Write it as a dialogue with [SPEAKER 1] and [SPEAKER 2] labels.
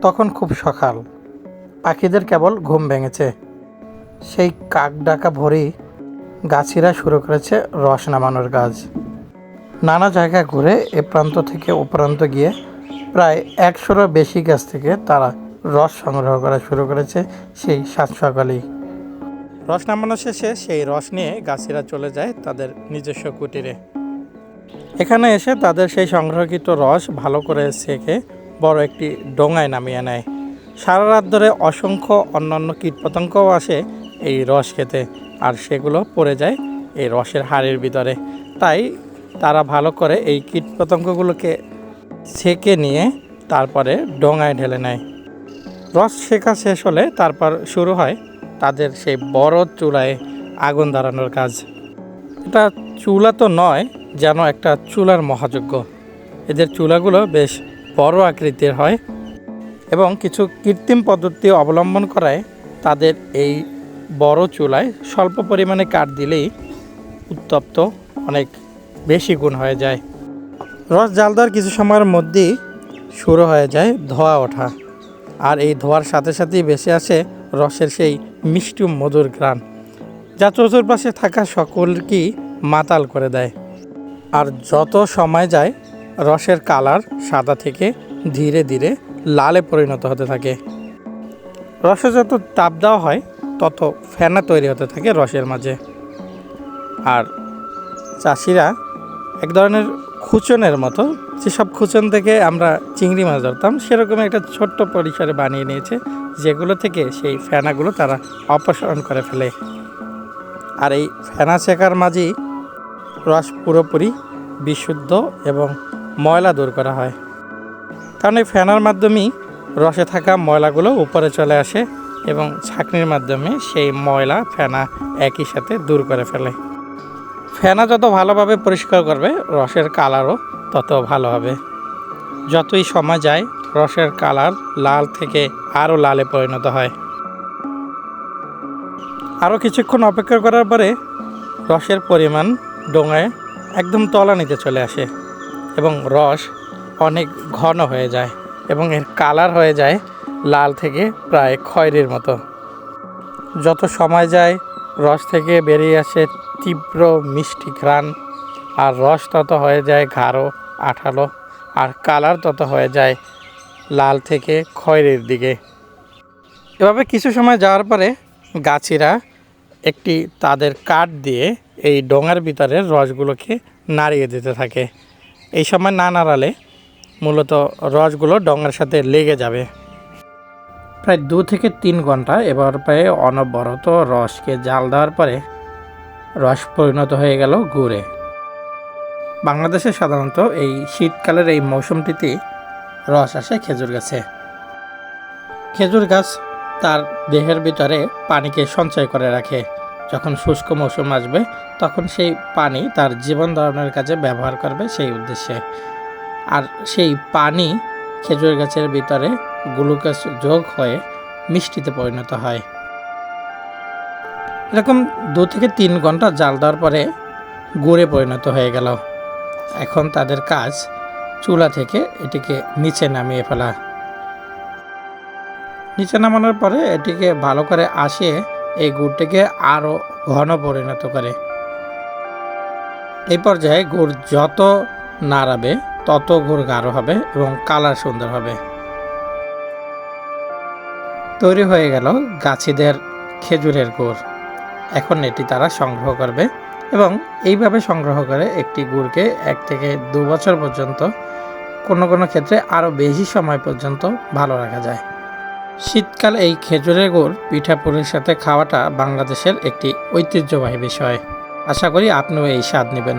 [SPEAKER 1] তখন খুব সকাল, পাখিদের কেবল ঘুম ভেঙেছে। সেই কাক ডাকা ভোরেই গাছিরা শুরু করেছে রস নামানোর কাজ। নানা জায়গায় ঘুরে এ প্রান্ত থেকে ও প্রান্ত গিয়ে প্রায় ১০০-র বেশি গাছ থেকে তারা রস সংগ্রহ করা শুরু করেছে সেই সাত সকালেই। রস নামানো শেষে সেই রস নিয়ে গাছিরা চলে যায় তাদের নিজস্ব কুটিরে। এখানে এসে তাদের সেই সংগ্রহকৃত রস ভালো করে সেঁকে বড় একটি ডোঙায় নামিয়ে নেয়। সারা রাত ধরে অসংখ্য অন্যান্য কীটপতঙ্গও আসে এই রস খেতে, আর সেগুলো পড়ে যায় এই রসের হাড়ির ভিতরে। তাই তারা ভালো করে এই কীটপতঙ্গগুলোকে ছেঁকে নিয়ে তারপরে ডোঙায় ঢেলে নেয়। রস শেখা শেষ হলে তারপর শুরু হয় তাদের সেই বড় চুলায় আগুন ধরানোর কাজ। এটা চুলা তো নয়, যেন একটা চুলার মহাযজ্ঞ। এদের চুলাগুলো বেশ বড় আকৃতির হয় এবং কিছু কৃত্রিম পদ্ধতি অবলম্বন করায় তাদের এই বড় চুলায় স্বল্প পরিমাণে কাঠ দিলেই উত্তপ্ত অনেক বেশি গুণ হয়ে যায়। রস জাল দেওয়ার কিছু সময়ের মধ্যেই শুরু হয়ে যায় ধোঁয়া ওঠা, আর এই ধোঁয়ার সাথে সাথেই ভেসে আসে রসের সেই মিষ্টি মধুর ঘ্রাণ, যা চতুর্পাশে থাকা সকলকেই মাতাল করে দেয়। আর যত সময় যায় রসের কালার সাদা থেকে ধীরে ধীরে লালে পরিণত হতে থাকে। রসে যত তাপ দেওয়া হয় তত ফেনা তৈরি হতে থাকে রসের মাঝে। আর চাষিরা এক ধরনের খুচনের মতো, যেসব খুচন থেকে আমরা চিংড়ি মাছ ধরতাম, সেরকম একটা ছোট্ট পরিসরে বানিয়ে নিয়েছে, যেগুলো থেকে সেই ফেনাগুলো তারা অপসারণ করে ফেলে। আর এই ফেনা শেখার মাঝেই রস পুরোপুরি বিশুদ্ধ এবং ময়লা দূর করা হয়, কারণ এই ফেনার মাধ্যমেই রসে থাকা ময়লাগুলো উপরে চলে আসে এবং ছাঁকনির মাধ্যমে সেই ময়লা ফেনা একই সাথে দূর করে ফেলে। ফেনা যত ভালোভাবে পরিষ্কার করবে রসের কালারও তত ভালো হবে। যতই সময় যায় রসের কালার লাল থেকে আরও লালে পরিণত হয়। আরও কিছুক্ষণ অপেক্ষা করার পরে রসের পরিমাণ ডোঙায় একদম তলানিতে চলে আসে এবং রস অনেক ঘন হয়ে যায় এবং এর কালার হয়ে যায় লাল থেকে প্রায় খয়েরির মতো। যত সময় যায় রস থেকে বেরিয়ে আসে তীব্র মিষ্টি ঘ্রাণ, আর রস তত হয়ে যায় গাঢ় আঠালো, আর কালার তত হয়ে যায় লাল থেকে খয়েরির দিকে। এভাবে কিছু সময় যাওয়ার পরে গাছিরা একটি তাদের কাঠ দিয়ে এই ডোঙার ভিতরের রসগুলোকে নাড়িয়ে দিতে থাকে। এই সময় না নাড়ালে মূলত রসগুলো ডোঙার সাথে লেগে যাবে। প্রায় 2 থেকে 3 ঘন্টা এবার প্রায় অনবরত রসকে জাল দেওয়ার পরে রস পরিণত হয়ে গেল গুড়ে। বাংলাদেশে সাধারণত এই শীতকালের এই মৌসুমটিতে রস আসে খেজুর গাছে। খেজুর গাছ তার দেহের ভিতরে পানিকে সঞ্চয় করে রাখে। যখন শুষ্ক মৌসুম আসবে তখন সেই পানি তার জীবন ধারণের কাজে ব্যবহার করবে সেই উদ্দেশ্যে। আর সেই পানি খেজুর গাছের ভিতরে গ্লুকোজ যোগ হয়ে মিষ্টিতে পরিণত হয়। এরকম 2 থেকে 3 ঘন্টা জাল দেওয়ার পরে গুড়ে পরিণত হয়ে গেল। এখন তাদের কাজ চুলা থেকে এটিকে নিচে নামিয়ে ফেলা। নিচে নামানোর পরে এটিকে ভালো করে আসিয়ে এই গুড়টিকে আরও ঘন পরিণত করে। এই পর্যায়ে গুড় যত নাড়াবে তত গুড় গাঢ় হবে এবং কালার সুন্দর হবে। তৈরি হয়ে গেল গাছিদের খেজুরের গুড়। এখন এটি তারা সংগ্রহ করবে এবং এইভাবে সংগ্রহ করে একটি গুড়কে 1 থেকে 2 বছর পর্যন্ত, কোনো কোনো ক্ষেত্রে আরও বেশি সময় পর্যন্ত ভালো রাখা যায়। শীতকালে এই খেজুরের গুড় পিঠাপুলির সাথে খাওয়াটা বাংলাদেশের একটি ঐতিহ্যবাহী বিষয়। আশা করি আপনিও এই স্বাদ নেবেন।